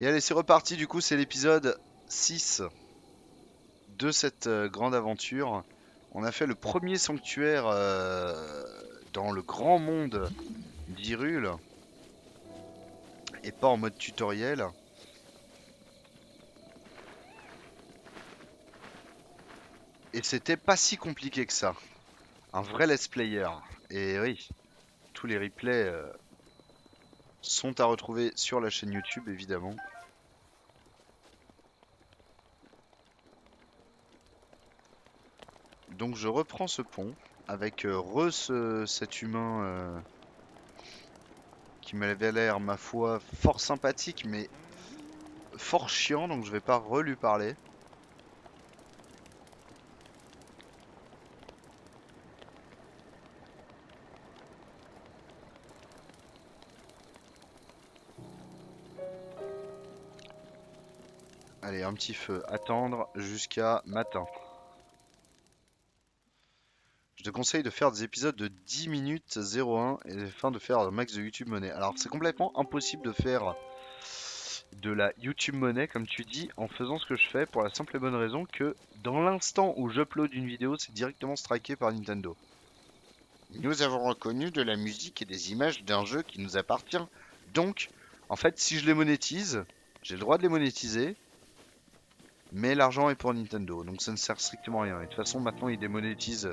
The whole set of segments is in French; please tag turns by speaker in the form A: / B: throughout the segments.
A: Et allez, c'est reparti, du coup, c'est l'épisode 6 de cette grande aventure. On a fait le premier sanctuaire dans le grand monde d'Hyrule, et pas en mode tutoriel. Et c'était pas si compliqué que ça. Un vrai let's player. Et oui, tous les replays sont à retrouver sur la chaîne YouTube, évidemment. Donc je reprends ce pont avec cet humain qui m'avait l'air, ma foi, fort sympathique, mais fort chiant, donc je vais pas lui parler. Allez, un petit feu, attendre jusqu'à matin. Je te conseille de faire des épisodes de 10 minutes 01 et afin de faire un max de YouTube monnaie. Alors c'est complètement impossible de faire de la YouTube monnaie comme tu dis en faisant ce que je fais pour la simple et bonne raison que dans l'instant où j'upload une vidéo, c'est directement striké par Nintendo. Nous avons reconnu de la musique et des images d'un jeu qui nous appartient. Donc, en fait, si je les monétise, j'ai le droit de les monétiser, mais l'argent est pour Nintendo, donc ça ne sert strictement à rien. Et de toute façon, maintenant, ils démonétisent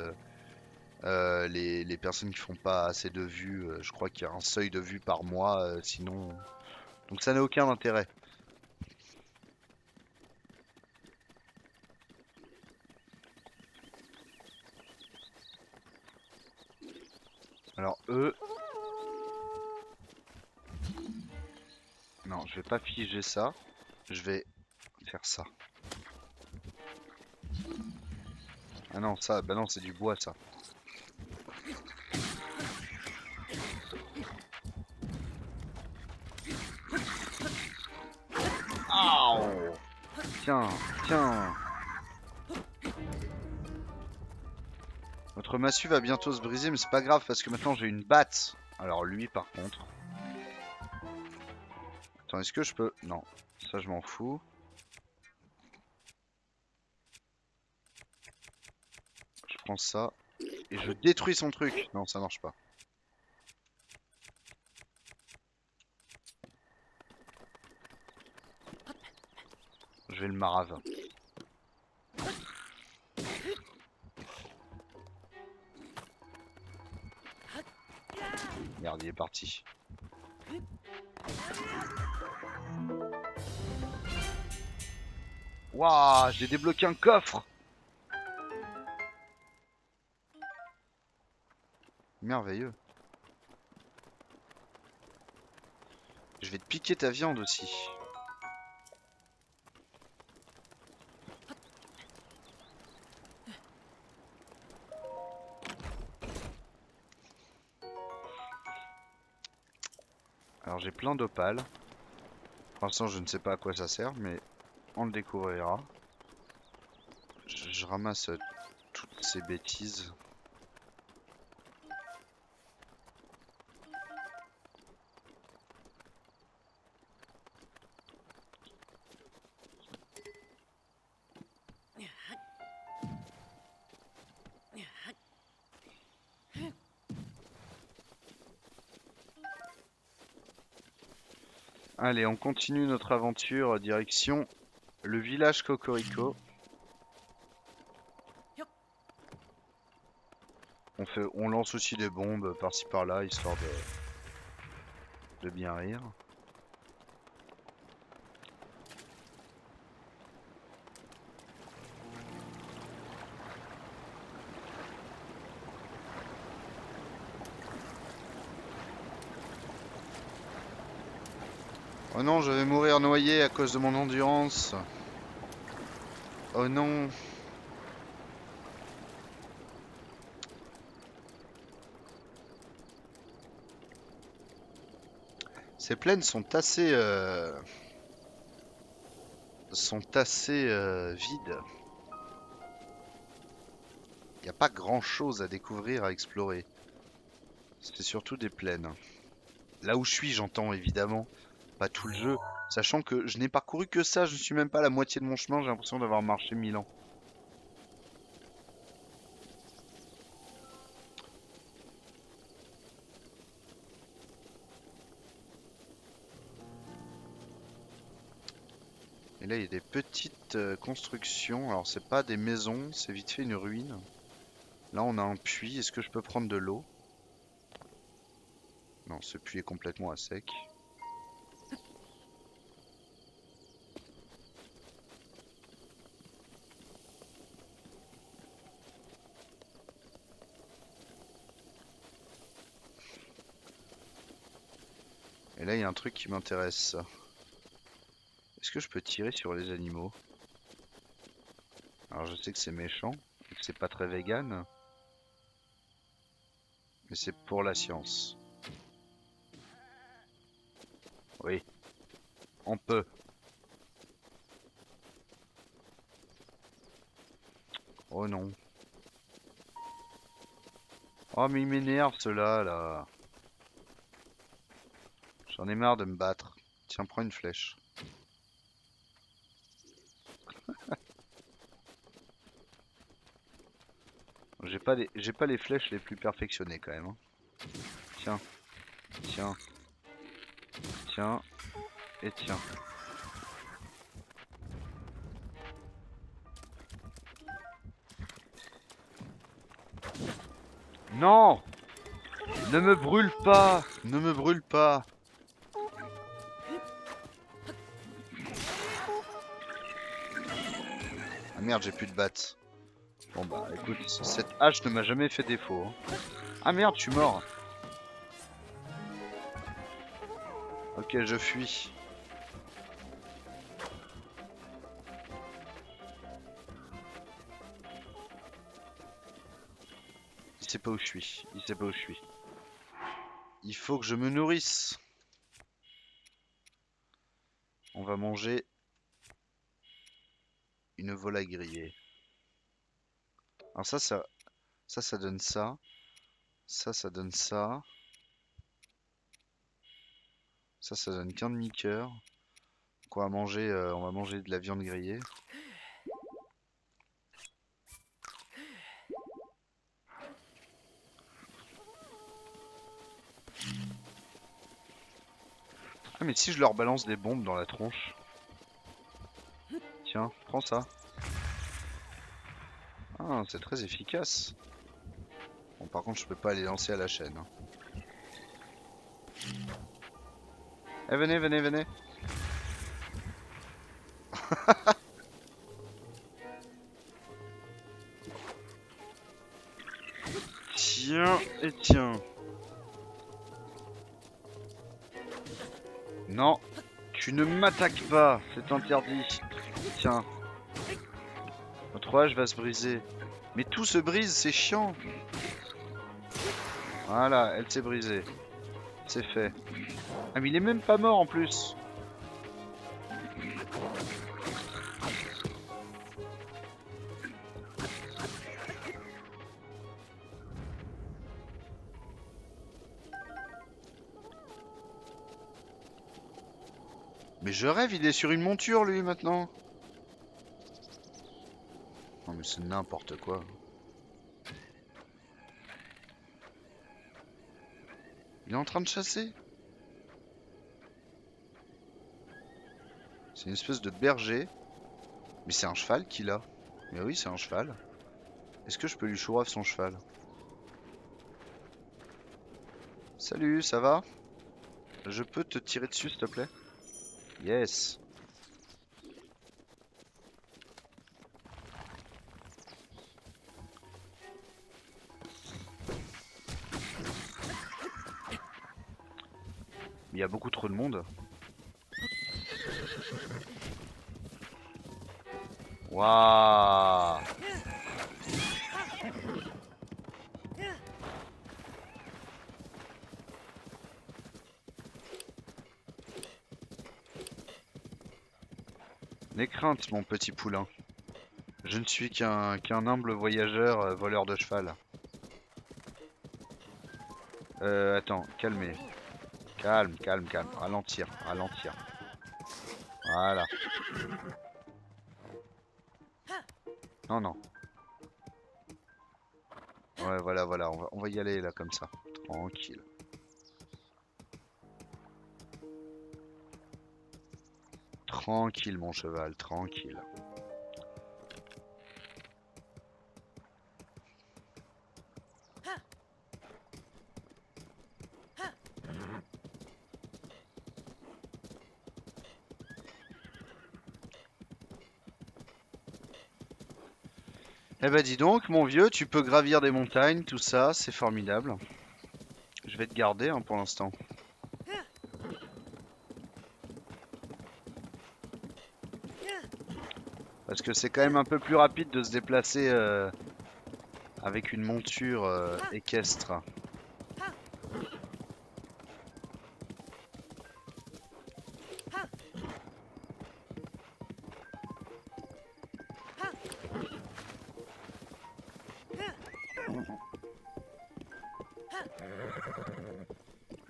A: les personnes qui font pas assez de vues. Je crois qu'il y a un seuil de vues par mois, sinon... Donc ça n'a aucun intérêt. Alors eux... Non, je vais pas figer ça. Je vais faire ça. Ah non, ça, bah non, c'est du bois, ça. Aouh! Tiens, tiens. Notre massue va bientôt se briser, mais c'est pas grave parce que maintenant j'ai une batte. Alors lui, par contre... Attends, est-ce que je peux... Non, ça je m'en fous. Je prends ça et je détruis son truc. Non, ça marche pas. Je vais le marave. Merde, il est parti. Waouh, j'ai débloqué un coffre. Merveilleux. Je vais te piquer ta viande aussi. Alors j'ai plein d'opales. Pour l'instant, je ne sais pas à quoi ça sert, mais on le découvrira. Je ramasse toutes ces bêtises. Allez, on continue notre aventure direction le village Cocorico. On lance aussi des bombes par-ci par-là, histoire de bien rire. Oh non, je vais mourir noyé à cause de mon endurance. Oh non. Ces plaines sont assez vides. Il n'y a pas grand-chose à découvrir, à explorer. C'est surtout des plaines. Là où je suis, j'entends évidemment pas tout le jeu, Sachant que je n'ai parcouru que ça, je ne suis même pas à la moitié de mon chemin, j'ai l'impression d'avoir marché 1000 ans. Et là, il y a des petites constructions. Alors, c'est pas des maisons, c'est vite fait une ruine. Là, on a un puits. Est-ce que je peux prendre de l'eau? Non, ce puits est complètement à sec. Et là, il y a un truc qui m'intéresse. Est-ce que je peux tirer sur les animaux? Alors, je sais que c'est méchant, et que c'est pas très vegan, mais c'est pour la science. Oui, on peut. Oh non. Oh, mais il m'énerve ceux-là, là. J'en ai marre de me battre. Tiens, prends une flèche. J'ai pas les flèches les plus perfectionnées quand même, hein. Tiens, tiens, tiens, et tiens. Non! Ne me brûle pas! Ne me brûle pas! Ah merde, j'ai plus de batte. Bon bah écoute, cette hache ne m'a jamais fait défaut, hein. Ah merde, je suis mort. Ok, je fuis. Il sait pas où je suis. Il sait pas où je suis. Il faut que je me nourrisse. On va manger une volaille grillée. Alors ça donne ça. Ça donne ça. Ça donne qu'un demi-cœur. Donc on va manger de la viande grillée. Ah mais si je leur balance des bombes dans la tronche. Tiens, prends ça. Ah, c'est très efficace. Bon, par contre, je peux pas les lancer à la chaîne, hein. Eh, venez, venez, venez. Tiens et tiens. Non, tu ne m'attaques pas, c'est interdit. Tiens, notre hache va se briser. Mais tout se brise, c'est chiant. Voilà, elle s'est brisée. C'est fait. Ah mais il est même pas mort en plus. Mais je rêve, il est sur une monture lui maintenant. Non mais c'est n'importe quoi. Il est en train de chasser. C'est une espèce de berger. Mais c'est un cheval qu'il a. Mais oui, c'est un cheval. Est-ce que je peux lui chourave son cheval? Salut, ça va? Je peux te tirer dessus s'il te plaît? Yes. Il y a beaucoup trop de monde. Waouh! N'aie crainte, mon petit poulain. Je ne suis qu'un humble voyageur voleur de cheval. Attends, calmez. Calme, calme, calme. Ralentir, ralentir. Voilà. Non, non. Ouais, voilà, voilà. On va y aller là comme ça. Tranquille. Tranquille, mon cheval. Tranquille. Eh ben dis donc, mon vieux, tu peux gravir des montagnes, tout ça, c'est formidable. Je vais te garder hein, pour l'instant. Parce que c'est quand même un peu plus rapide de se déplacer avec une monture équestre.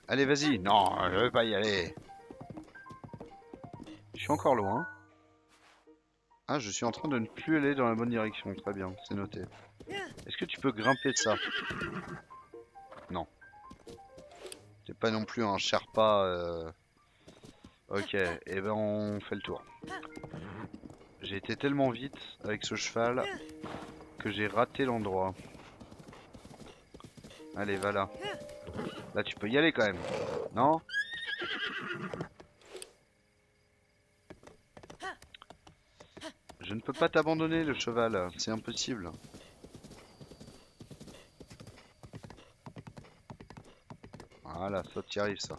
A: Allez, vas-y. Non, je vais pas y aller. Je suis encore loin. Ah, je suis en train de ne plus aller dans la bonne direction. Très bien, c'est noté. Est-ce que tu peux grimper de ça? Non. T'es pas non plus un Sherpa. Ok, et ben on fait le tour. J'ai été tellement vite avec ce cheval que j'ai raté l'endroit. Allez, va là. Là, tu peux y aller quand même. Non? Je ne peux pas t'abandonner, le cheval. C'est impossible. Voilà, ça t'y arrive, ça.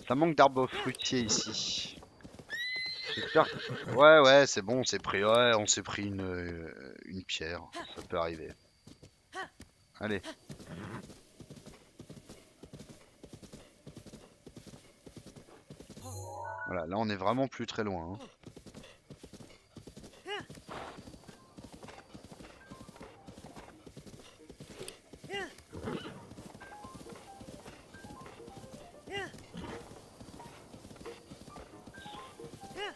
A: Ça manque d'arbres fruitiers ici. J'espère que... Ouais, ouais, c'est bon, on s'est pris... Ouais, on s'est pris une pierre. Ça peut arriver. Allez. Voilà, là on est vraiment plus très loin. Hein.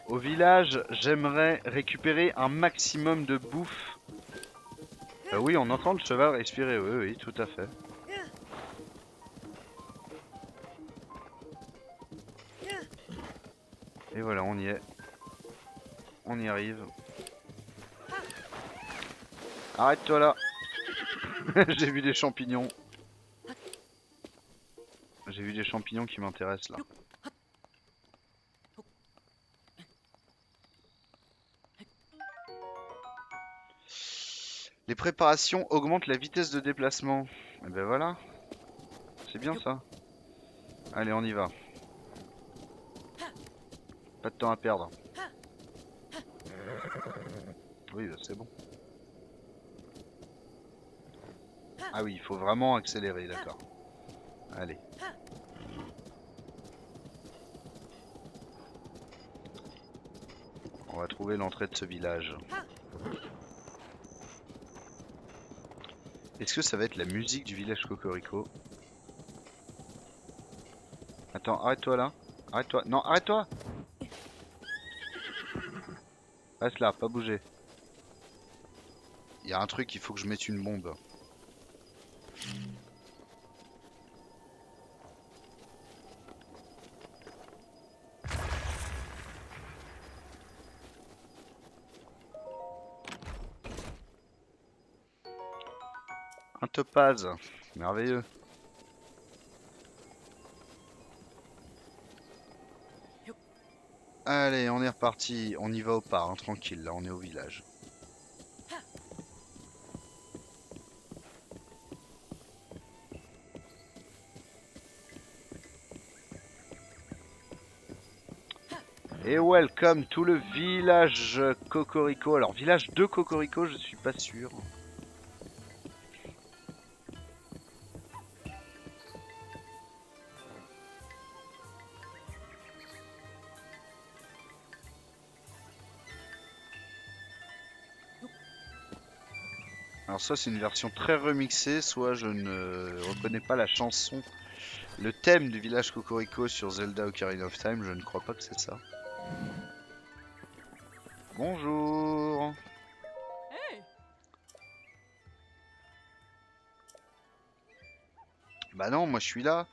A: Au village, j'aimerais récupérer un maximum de bouffe. Oui, on entend le cheval respirer, oui, oui, tout à fait. Et voilà, on y est. On y arrive. Arrête-toi là. J'ai vu des champignons. J'ai vu des champignons qui m'intéressent là. Les préparations augmentent la vitesse de déplacement. Et ben voilà. C'est bien ça. Allez, on y va. Pas de temps à perdre. Oui, bah, c'est bon. Ah oui, il faut vraiment accélérer, d'accord. Allez. On va trouver l'entrée de ce village. Est-ce que ça va être la musique du village Cocorico? Attends, arrête-toi là. Arrête-toi. Non, arrête-toi. Reste là, pas bouger. Il y a un truc, il faut que je mette une bombe. Un topaz. Merveilleux. Allez, on est reparti. On y va au pas, hein, tranquille. Là, on est au village. Et welcome to le village Cocorico. Alors, village de Cocorico, je suis pas sûr. Alors soit c'est une version très remixée, soit je ne reconnais pas la chanson. Le thème du village Cocorico sur Zelda Ocarina of Time, je ne crois pas que c'est ça. Bonjour.
B: Hey!
A: Bah non, moi je suis là.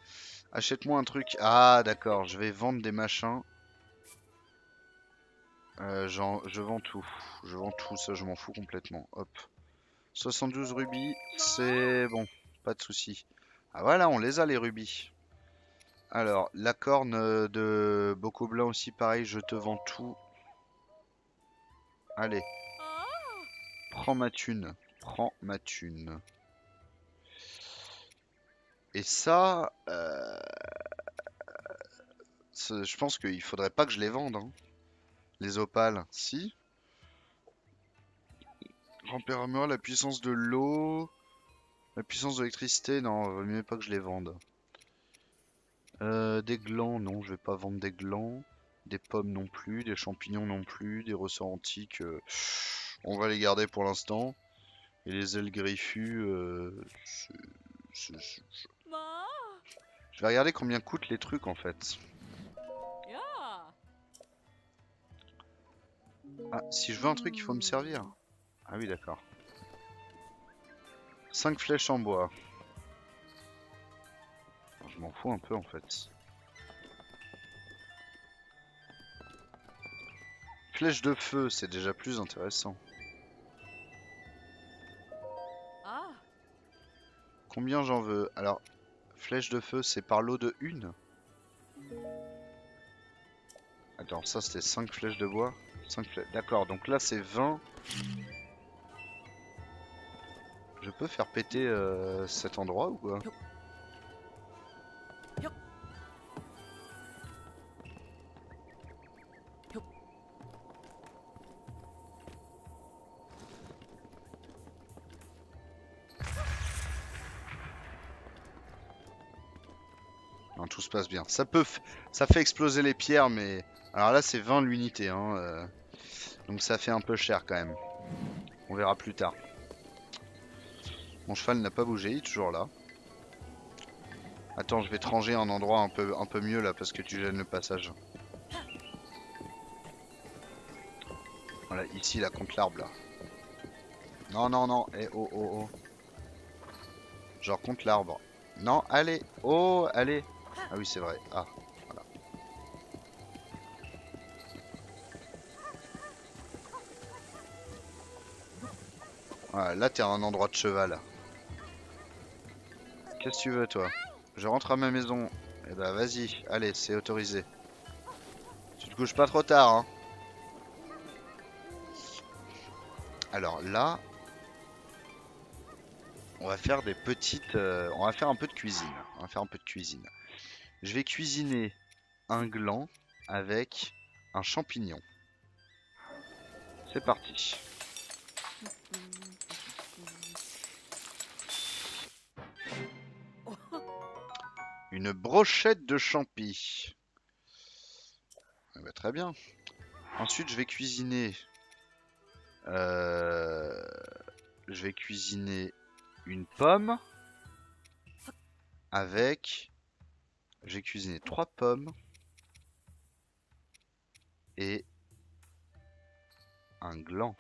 A: Achète-moi un truc. Ah d'accord, je vais vendre des machins. Je vends tout. Je vends tout, ça je m'en fous complètement. Hop. 72 rubis, c'est bon. Pas de souci. Ah voilà, on les a les rubis. Alors, la corne de Boko Blanc aussi, pareil, je te vends tout. Allez,
B: Ah!
A: prends ma thune. Prends ma thune. Et ça, je pense qu'il faudrait pas que je les vende, hein. Les opales, si. Rampeur armure, la puissance de l'eau, la puissance de l'électricité, non, vaut mieux pas que je les vende. Des glands, non, je vais pas vendre des glands. Des pommes non plus, des champignons non plus, des ressorts antiques, on va les garder pour l'instant. Et les ailes griffues,
B: Ma!
A: je vais regarder combien coûtent les trucs en fait.
B: Yeah!
A: Ah, si je veux un truc, il faut me servir. Ah oui, d'accord. 5 flèches en bois. Je m'en fous un peu en fait. Flèche de feu, c'est déjà plus intéressant.
B: Ah!
A: Combien j'en veux? Alors, flèche de feu, c'est par lot de une. Attends, ça c'était 5 flèches de bois. 5 flèches. D'accord, donc là c'est 20. Je peux faire péter cet endroit ou quoi? Non, tout se passe bien. Ça fait exploser les pierres, mais... Alors là c'est 20 l'unité, hein. Donc ça fait un peu cher quand même. On verra plus tard. Mon cheval n'a pas bougé, il est toujours là. Attends, je vais te ranger un endroit un peu mieux là parce que tu gênes le passage. Voilà, ici là, contre l'arbre là. Non, non, non, eh, oh, oh, oh. Genre contre l'arbre. Non, allez, oh, allez. Ah oui, c'est vrai. Ah, voilà. Voilà, là, t'es à un endroit de cheval. Qu'est-ce que tu veux, toi? Je rentre à ma maison. Eh bah, vas-y, allez, c'est autorisé. Tu te couches pas trop tard, hein. Alors là, on va faire des petites... on va faire un peu de cuisine. On va faire un peu de cuisine. Je vais cuisiner un gland avec un champignon. C'est parti. Une brochette de champi. Eh ben, très bien. Ensuite, euh, je vais cuisiner une pomme avec. Je vais cuisiner 3 pommes et un gland.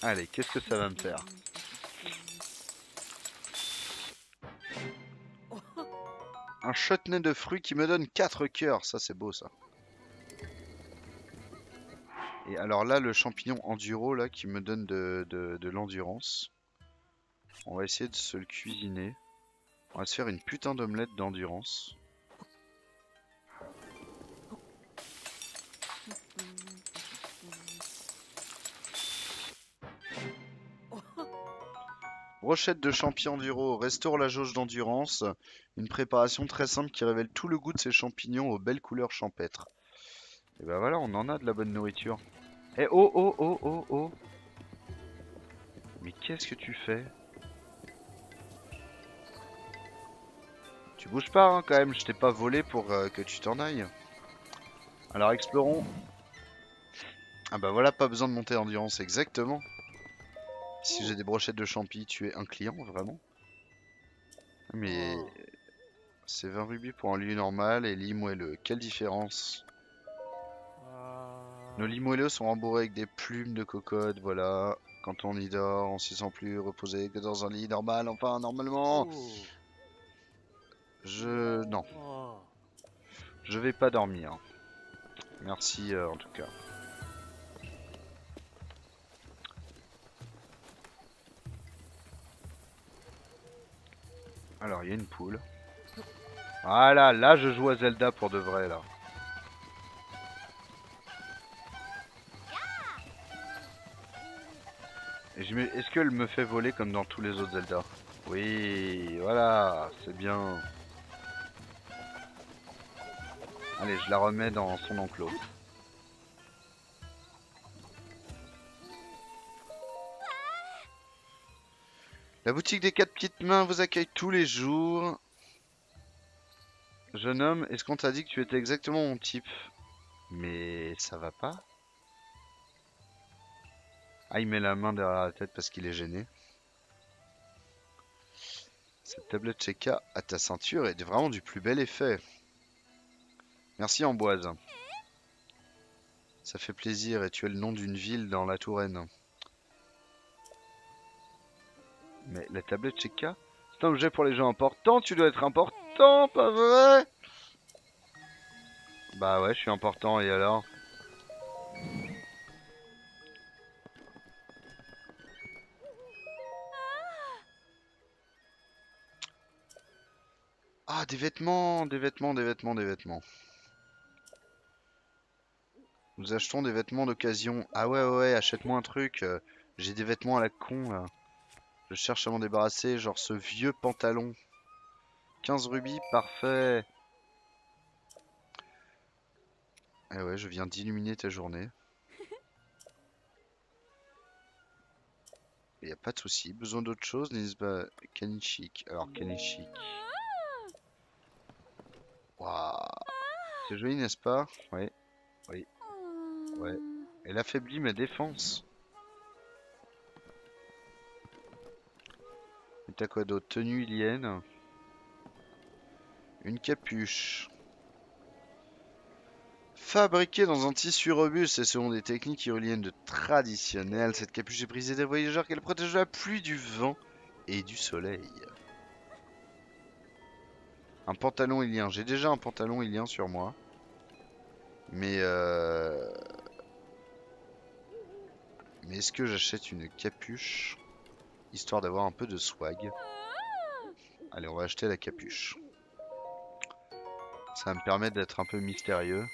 A: Allez, qu'est-ce que ça va me faire? Un chutney de fruits qui me donne 4 cœurs. Ça, c'est beau, ça. Et alors là, le champignon enduro là qui me donne de l'endurance. On va essayer de se le cuisiner. On va se faire une putain d'omelette d'endurance. Brochette de champignons enduro restaure la jauge d'endurance. Une préparation très simple qui révèle tout le goût de ces champignons aux belles couleurs champêtres. Et ben voilà, on en a de la bonne nourriture. Eh oh oh oh oh oh! Mais qu'est-ce que tu fais? Tu bouges pas hein, quand même, je t'ai pas volé pour que tu t'en ailles. Alors explorons. Ah bah voilà, pas besoin de monter endurance, exactement. Si j'ai des brochettes de champi, tu es un client, vraiment. Mais c'est 20 rubis pour un lit normal et lit moelleux. Quelle différence? Nos lits moelleux sont rembourrés avec des plumes de cocotte, voilà. Quand on y dort, on s'y sent plus reposé que dans un lit normal. Enfin, normalement, non, je vais pas dormir. Merci en tout cas. Alors, il y a une poule. Voilà, là je joue à Zelda pour de vrai là. Est-ce qu'elle me fait voler comme dans tous les autres Zelda? Oui, voilà, c'est bien. Allez, je la remets dans son enclos. La boutique des 4 petites mains vous accueille tous les jours. Jeune homme, est-ce qu'on t'a dit que tu étais exactement mon type? Mais ça va pas? Ah, il met la main derrière la tête parce qu'il est gêné. Cette tablette Cheka à ta ceinture est vraiment du plus bel effet. Merci Amboise. Ça fait plaisir et tu es le nom d'une ville dans la Touraine. Mais la tablette Cheka, c'est un objet pour les gens importants, tu dois être important, pas vrai? Bah ouais, je suis important et alors? Ah, des vêtements, des vêtements, des vêtements, des vêtements. Nous achetons des vêtements d'occasion. Ah ouais, ouais, ouais, achète-moi un truc. J'ai des vêtements à la con là. Je cherche à m'en débarrasser, genre ce vieux pantalon. 15 rubis, parfait. Eh ouais, je viens d'illuminer ta journée. Y a pas de souci. Besoin d'autre chose, Nisba Kanishik. Alors, Kanishik. Waouh. C'est joli, n'est-ce pas? Oui, oui, ouais. Elle affaiblit ma défense. Et t'as quoi d'autre? Tenue ilienne. Une capuche. Fabriquée dans un tissu robuste et selon des techniques hyoliennes traditionnelles, cette capuche est prisée des voyageurs qu'elle protège de la pluie, du vent et du soleil. Un pantalon ilien. J'ai déjà un pantalon ilien sur moi. Mais mais est-ce que j'achète une capuche histoire d'avoir un peu de swag? Allez, on va acheter la capuche. Ça va me permettre d'être un peu mystérieux.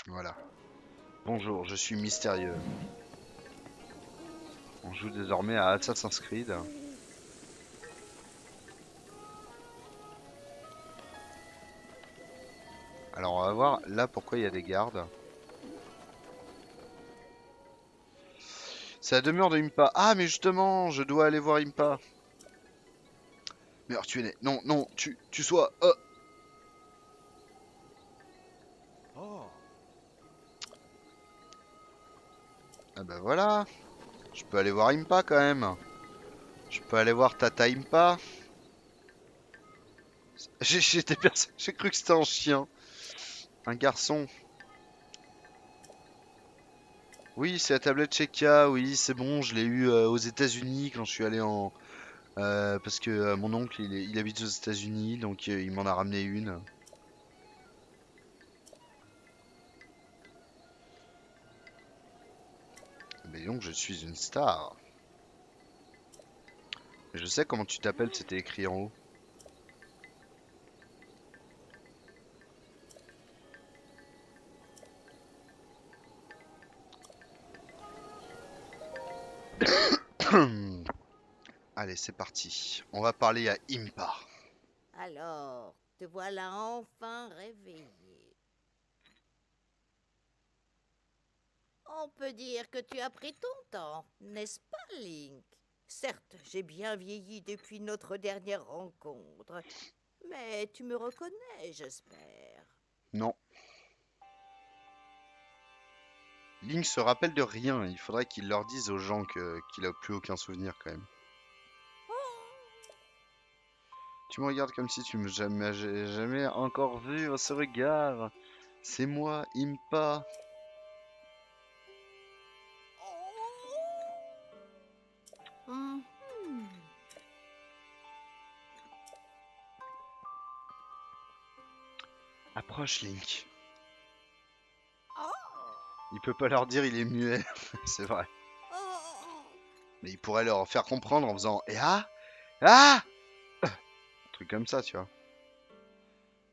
A: Voilà. Bonjour, je suis mystérieux. On joue désormais à Assassin's Creed. Alors on va voir là pourquoi il y a des gardes. C'est la demeure de Impa. Ah mais justement, je dois aller voir Impa. Mais alors tu es né. Non, non, tu sois. Ah bah voilà. Je peux aller voir Impa quand même. Je peux aller voir Tata Impa. J'ai cru que c'était un chien. Un garçon. Oui, c'est la tablette Cheka. Oui, c'est bon. Je l'ai eu aux États-Unis quand je suis allé en. Parce que mon oncle il habite aux États-Unis, donc il m'en a ramené une. Mais donc je suis une star. Je sais comment tu t'appelles, c'était écrit en haut. Allez, c'est parti. On va parler à Impa.
C: Alors, te voilà enfin réveillé. On peut dire que tu as pris ton temps, n'est-ce pas, Link? Certes, j'ai bien vieilli depuis notre dernière rencontre, Mais tu me reconnais, j'espère.
A: Non. Link se rappelle de rien. Il faudrait qu'il leur dise aux gens qu'il a plus aucun souvenir quand même. Tu me regardes comme si tu me jamais encore vu ce regard. C'est moi, Impa.
C: Mhm.
A: Approche, Link.
C: Oh.
A: Il peut pas leur dire il est muet. C'est vrai.
C: Oh.
A: Mais il pourrait leur faire comprendre en faisant « Et ah ah !» Un truc comme ça, tu vois.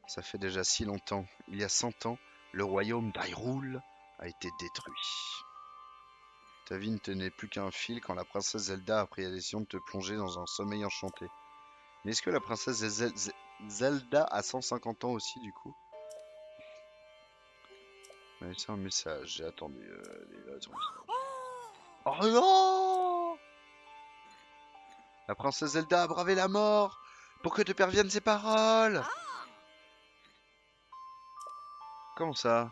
A: Ça fait déjà si longtemps. Il y a 100 ans, le royaume d'Hyrule a été détruit. Ta vie ne tenait plus qu'à un fil quand la princesse Zelda a pris la décision de te plonger dans un sommeil enchanté. Mais est-ce que la princesse Zelda a 150 ans aussi, du coup? Ouais, c'est un message, j'ai attendu. Oh non! La princesse Zelda a bravé la mort pour que te parviennent ses paroles! Comment ça?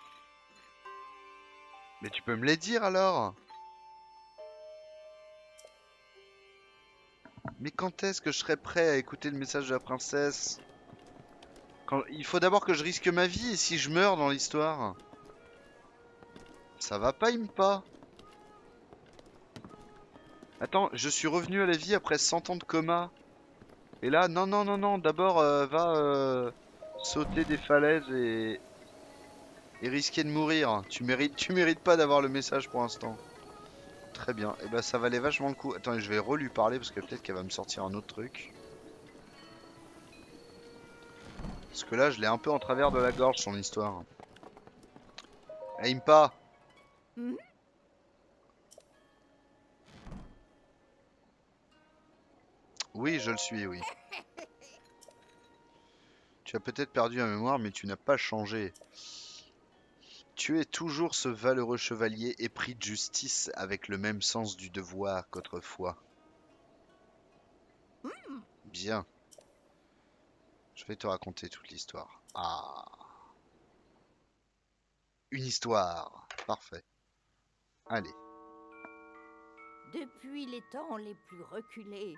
A: Mais tu peux me les dire alors? Mais quand est-ce que je serai prêt à écouter le message de la princesse? Il faut d'abord que je risque ma vie et si je meurs dans l'histoire? Ça va pas, Impa? Attends, je suis revenu à la vie après 100 ans de coma. Et là, non, non, non, non, d'abord va sauter des falaises et risquer de mourir. Tu mérites pas d'avoir le message pour l'instant. Très bien, et bah ça valait vachement le coup. Attends, je vais lui parler parce que peut-être qu'elle va me sortir un autre truc. Parce que là, je l'ai un peu en travers de la gorge, son histoire. Hey, Impa!
C: Mhm.
A: Oui, je le suis, oui. Tu as peut-être perdu la mémoire, mais tu n'as pas changé. Tu es toujours ce valeureux chevalier épris de justice avec le même sens du devoir qu'autrefois. Bien, je vais te raconter toute l'histoire. Ah, une histoire. Parfait. Allez.
C: Depuis les temps les plus reculés,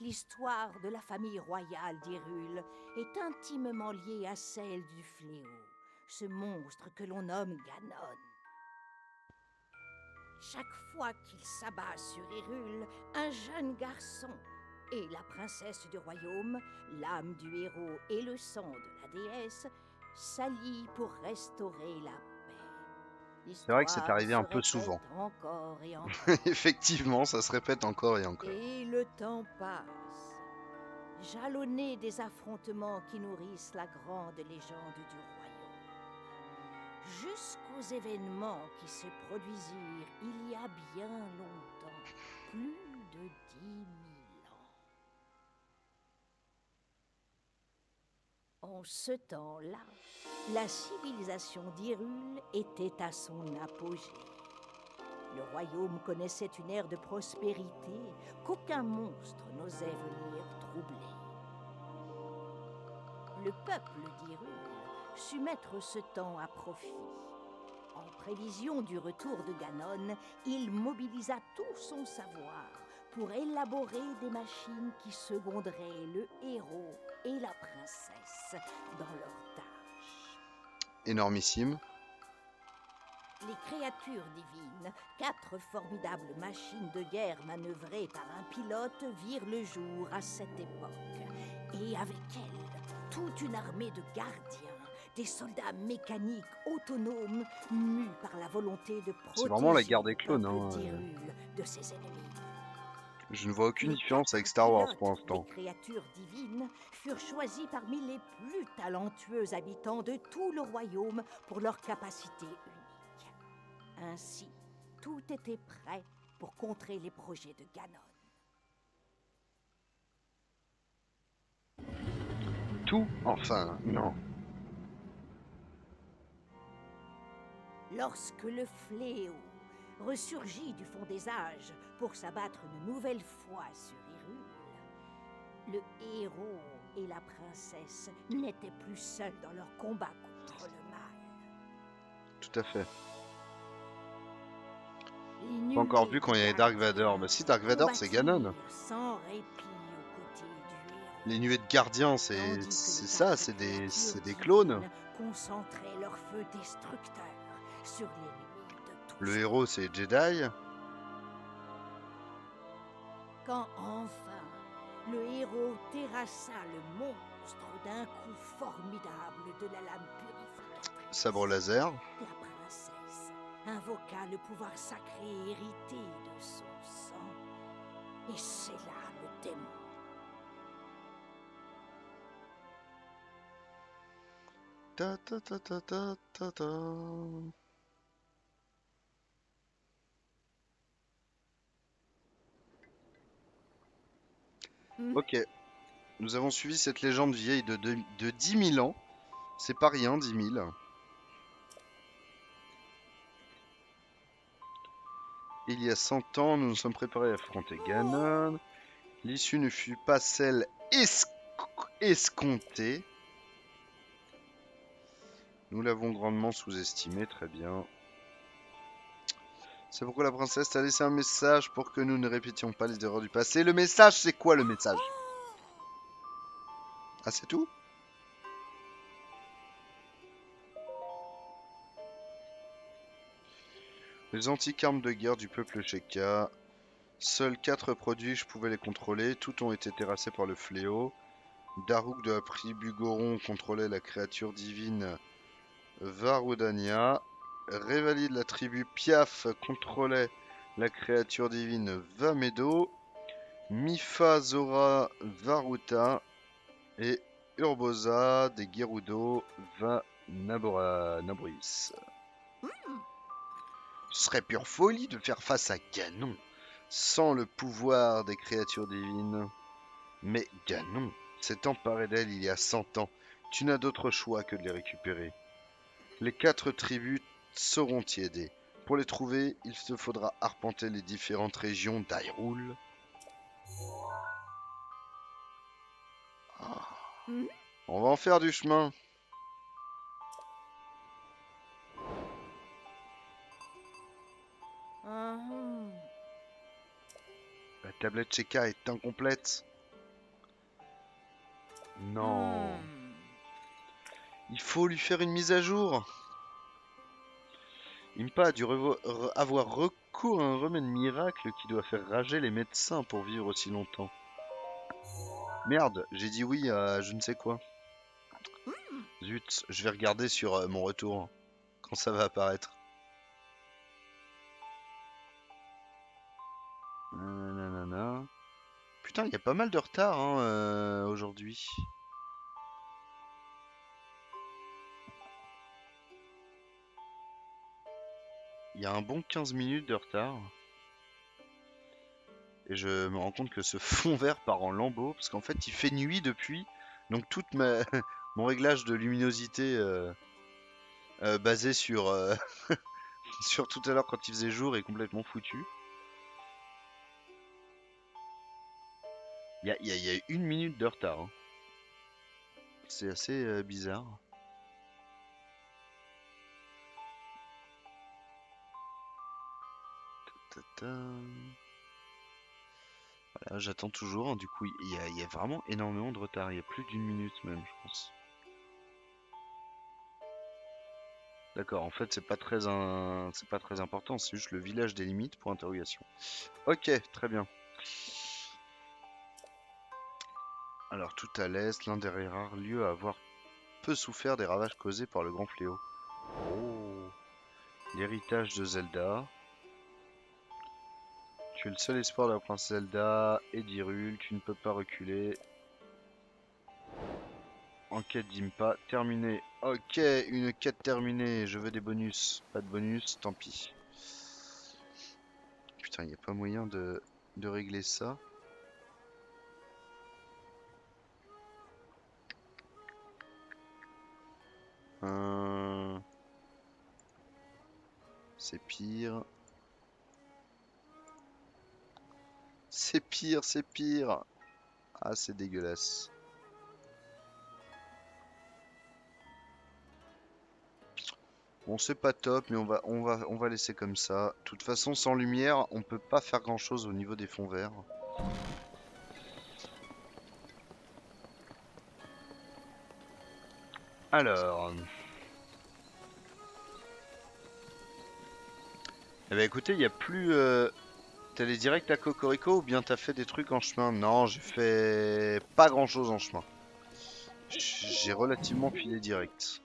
C: l'histoire de la famille royale d'Hyrule est intimement liée à celle du fléau, ce monstre que l'on nomme Ganon. Chaque fois qu'il s'abat sur Hyrule, un jeune garçon et la princesse du royaume, l'âme du héros et le sang de la déesse, s'allient pour restaurer la paix.
A: C'est vrai que c'est
C: L'histoire
A: arrivé
C: se
A: un peu
C: répète
A: souvent.
C: encore et encore.
A: Effectivement, ça se répète encore et encore.
C: Et le temps passe, jalonné des affrontements qui nourrissent la grande légende du royaume, jusqu'aux événements qui se produisirent il y a bien longtemps, plus de 10 000 ans. En ce temps-là, la civilisation d'Hyrule était à son apogée. Le royaume connaissait une ère de prospérité qu'aucun monstre n'osait venir troubler. Le peuple d'Hyrule sut mettre ce temps à profit. En prévision du retour de Ganon, il mobilisa tout son savoir pour élaborer des machines qui seconderaient le héros et la princesse dans leurs tâches.
A: Énormissime.
C: Les créatures divines, 4 formidables machines de guerre manœuvrées par un pilote, virent le jour à cette époque. Et avec elles, toute une armée de gardiens, des soldats mécaniques autonomes, mus par la volonté de
A: C'est vraiment la
C: protéger
A: guerre des
C: le
A: clones,
C: peuple
A: hein.
C: d'Hyrule de ses ennemis.
A: Je ne vois aucune
C: Les
A: différence avec
C: 4
A: Star Wars pour
C: pilotes
A: l'instant.
C: des créatures divines furent choisis parmi les plus talentueux habitants de tout le royaume pour leur capacité unique. Ainsi, tout était prêt pour contrer les projets de Ganon.
A: Tout? Enfin, non.
C: Lorsque le fléau ressurgit du fond des âges pour s'abattre une nouvelle fois sur Hyrule, le héros et la princesse n'étaient plus seuls dans leur combat contre le mal.
A: Tout à fait.
C: Les
A: Pas encore
C: nuées
A: vu quand il y
C: de
A: avait Dark Vador. Bah si, Dark Vador, c'est Ganon.
C: combattirent sans répit aux côtés du héros.
A: Les nuées de gardiens, c'est
C: Tandis que les
A: ça,
C: quatre
A: c'est
C: créatures
A: des clones.
C: divines concentraient leur feu destructeur sur l'ennemi de tous.
A: Le héros, c'est Jedi.
C: Quand enfin le héros terrassa le monstre d'un coup formidable de la lame purificatrice,
A: Sabre laser.
C: la princesse invoqua le pouvoir sacré hérité de son sang et scella le démon.
A: Ta ta ta ta ta ta ta. Ok, nous avons suivi cette légende vieille de 10 000 ans. C'est pas rien, 10 000. Il y a 100 ans, nous nous sommes préparés à affronter Ganon. L'issue ne fut pas celle escomptée. Nous l'avons grandement sous-estimé, très bien. C'est pourquoi la princesse a laissé un message pour que nous ne répétions pas les erreurs du passé. Le message, c'est quoi le message? Ah, c'est tout? Les antiques armes de guerre du peuple Sheka. Seuls 4 prodiges pouvaient les contrôler. Toutes ont été terrassées par le fléau. Daruk de la tribu Goron contrôlait la créature divine Varudania. Revali de la tribu Piaf contrôlait la créature divine Vamedo. Mifa Zora Varuta et Urbosa des Gerudo va Naboris. Ce serait pure folie de faire face à Ganon sans le pouvoir des créatures divines. Mais Ganon s'est emparé d'elle il y a 100 ans. Tu n'as d'autre choix que de les récupérer. Les 4 tribus sauront t'y aider. Pour les trouver, il te faudra arpenter les différentes régions d'Hyrule.
C: Hmm?
A: On va en faire du chemin. La tablette Sheka est incomplète. Non. Il faut lui faire une mise à jour. Impa a dû avoir recours à un remède miracle qui doit faire rager les médecins pour vivre aussi longtemps. Merde, j'ai dit oui à je ne sais quoi. Zut, je vais regarder sur mon retour quand ça va apparaître. Nanana. Putain, il y a pas mal de retard hein, aujourd'hui. Il y a un bon 15 minutes de retard. Et je me rends compte que ce fond vert part en lambeaux parce qu'en fait il fait nuit depuis. Donc tout mon réglage de luminosité basé sur, sur tout à l'heure quand il faisait jour est complètement foutu. Il y a 1 minute de retard. Hein. C'est assez bizarre. Voilà, j'attends toujours. Hein, du coup, il y a vraiment énormément de retard. Il y a plus d'1 minute même, je pense. D'accord, en fait, c'est pas très important. C'est juste le village des limites pour interrogation. Ok, très bien. Alors, tout à l'est, l'un des rares lieux à avoir peu souffert des ravages causés par le grand fléau. Oh, l'héritage de Zelda. Tu es le seul espoir de la princesse Zelda et d'Hyrule. Tu ne peux pas reculer. Enquête d'Impa terminée. Ok, une quête terminée. Je veux des bonus. Pas de bonus, tant pis. Putain, il n'y a pas moyen de régler ça. C'est pire. C'est pire, c'est pire. Ah, c'est dégueulasse. Bon, c'est pas top, mais on va laisser comme ça. De toute façon, sans lumière, on peut pas faire grand-chose au niveau des fonds verts. Alors, eh ben écoutez, il y a plus. T'es allé direct à Cocorico ou bien t'as fait des trucs en chemin? Non, j'ai fait pas grand-chose en chemin. J'ai relativement filé direct.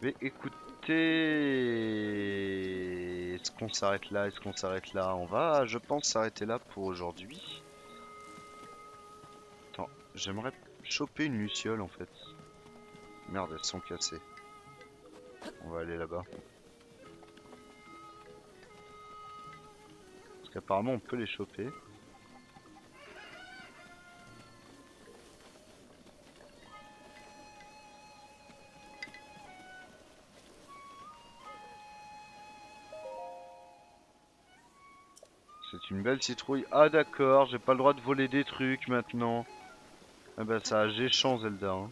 A: Mais écoutez, est-ce qu'on s'arrête là? Est-ce qu'on s'arrête là? On va, je pense, s'arrêter là pour aujourd'hui. Attends, j'aimerais choper une luciole en fait. Merde, elles sont cassées. On va aller là-bas. Parce qu'apparemment on peut les choper. C'est une belle citrouille. Ah d'accord, j'ai pas le droit de voler des trucs maintenant. Ah bah ça, j'ai chance Zelda, hein.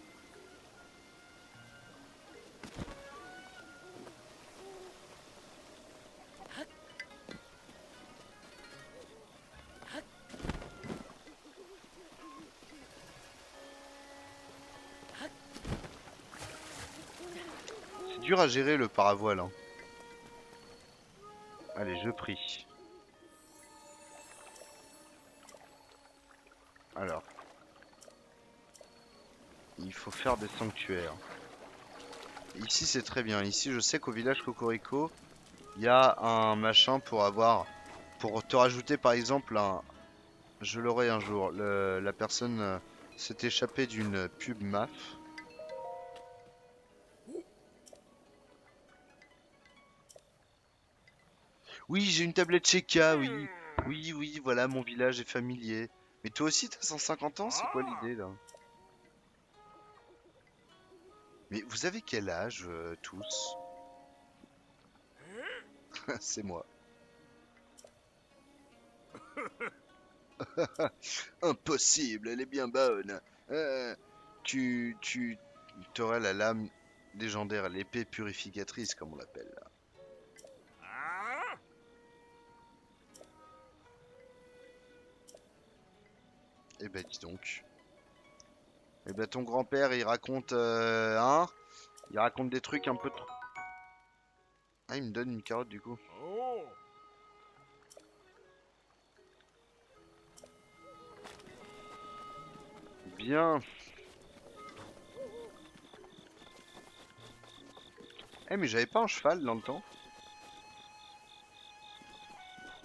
A: C'est dur à gérer le paravoile, hein. Allez, je prie. Alors, il faut faire des sanctuaires. Ici c'est très bien. Ici je sais qu'au village Cocorico, il y a un machin pour avoir, pour te rajouter par exemple un, je l'aurai un jour. La personne s'est échappée d'une pub MAF. Oui, j'ai une tablette Sheikah, oui. Oui, oui, voilà, mon village est familier. Mais toi aussi, t'as 150 ans? C'est quoi l'idée là? Mais vous avez quel âge tous? C'est moi. Impossible, elle est bien bonne. Euh, tu t'aurais la lame légendaire, l'épée purificatrice, comme on l'appelle là. Eh ben, dis donc. Eh ben, ton grand-père, il raconte, hein? Il raconte des trucs un peu trop. Ah, il me donne une carotte du coup. Bien. Eh, mais j'avais pas un cheval dans le temps.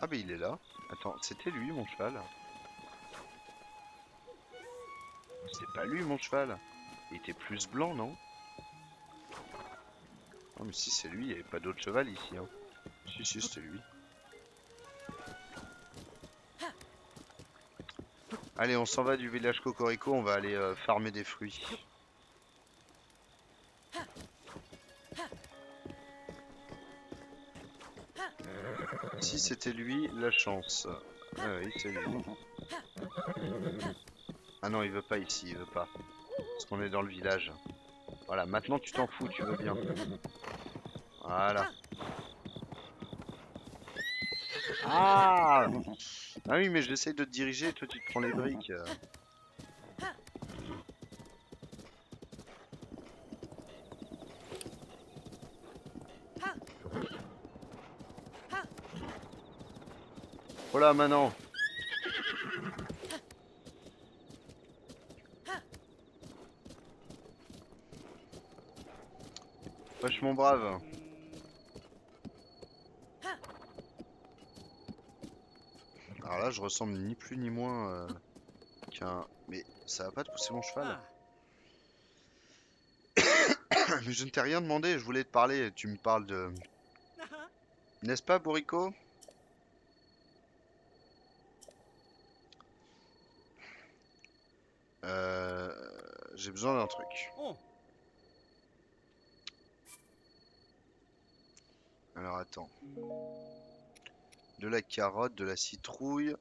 A: Ah, ben, il est là. Attends, c'était lui, mon cheval. C'est pas lui, mon cheval. Il était plus blanc, non? Non, mais si c'est lui, il n'y avait pas d'autre cheval ici, hein. Si, si, c'était lui. Allez, on s'en va du village Cocorico, on va aller farmer des fruits. Si c'était lui, la chance. Ah oui, c'est lui. Ah non, il veut pas ici, il veut pas. Parce qu'on est dans le village. Voilà, maintenant tu t'en fous, tu veux bien. Voilà. Ah! Ah oui, mais j'essaye de te diriger, toi tu te prends les briques. Voilà, maintenant. Vachement brave. Alors là, je ressemble ni plus ni moins qu'un... Mais ça va pas te pousser mon cheval? Mais je ne t'ai rien demandé, je voulais te parler. Tu me parles de... N'est-ce pas, Bourrico? Euh... J'ai besoin d'un truc. Alors attends. De la carotte, de la citrouille.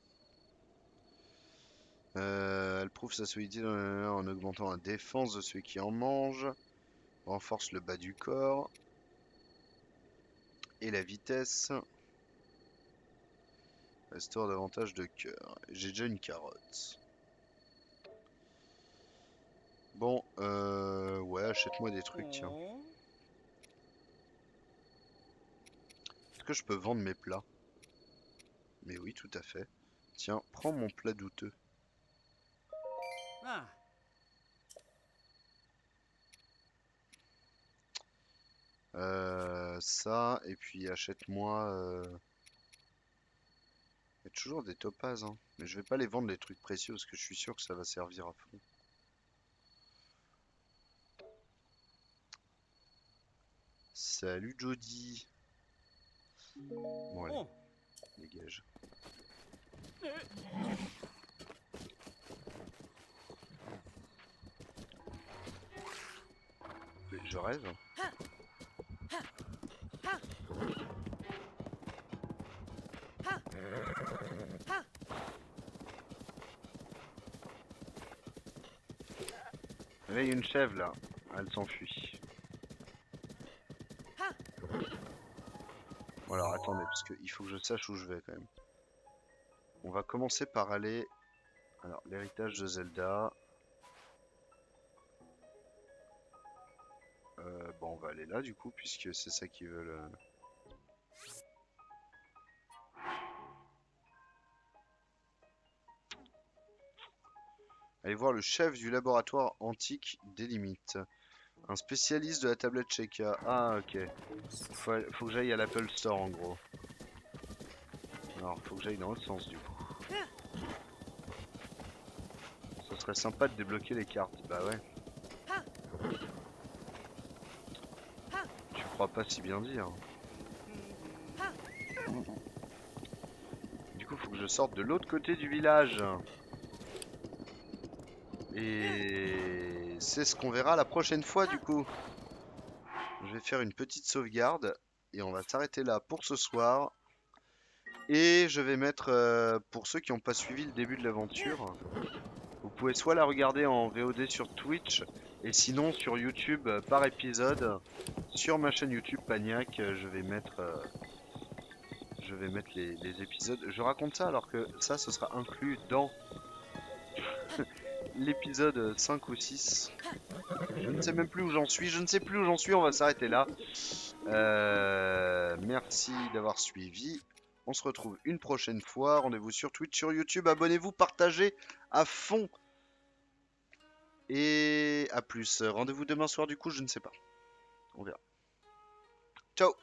A: Elle prouve sa solidité en augmentant la défense de ceux qui en mangent. Renforce le bas du corps. Et la vitesse. Restaure davantage de cœur. J'ai déjà une carotte. Bon, ouais, achète-moi des trucs, tiens.
B: Oh.
A: Est-ce que je peux vendre mes plats? Mais oui, tout à fait. Tiens, prends mon plat douteux.
B: Ah.
A: Ça, et puis achète-moi... Il y a toujours des topazes, hein. Mais je vais pas les vendre les trucs précieux parce que je suis sûr que ça va servir à fond. Salut Jody. Bon allez,
B: Oh.
A: dégage. Mais je rêve. Là, il y a une chèvre là. Elle s'enfuit. Bon alors attendez, parce qu'il faut que je sache où je vais quand même. On va commencer par aller... Alors, l'héritage de Zelda. Bon, on va aller là du coup, puisque c'est ça qu'ils veulent. Allez voir le chef du laboratoire antique des limites. Un spécialiste de la tablette Sheikah. Ah, ok. Faut que j'aille à l'Apple Store en gros. Alors, faut que j'aille dans l'autre sens du coup. Ça serait sympa de débloquer les cartes. Bah ouais. Tu crois pas si bien dire. Du coup, faut que je sorte de l'autre côté du village. Et c'est ce qu'on verra la prochaine fois du coup. Je vais faire une petite sauvegarde et on va s'arrêter là pour ce soir. Et je vais mettre, pour ceux qui n'ont pas suivi le début de l'aventure, vous pouvez soit la regarder en VOD sur Twitch et sinon sur YouTube par épisode. Sur ma chaîne YouTube Paniac, je vais mettre les épisodes. Je raconte ça alors que ça, ce sera inclus dans l'épisode 5 ou 6. Je ne sais même plus où j'en suis. Je ne sais plus où j'en suis. On va s'arrêter là. Merci d'avoir suivi. On se retrouve une prochaine fois. Rendez-vous sur Twitch, sur YouTube. Abonnez-vous, partagez à fond. Et à plus. Rendez-vous demain soir du coup, je ne sais pas. On verra. Ciao.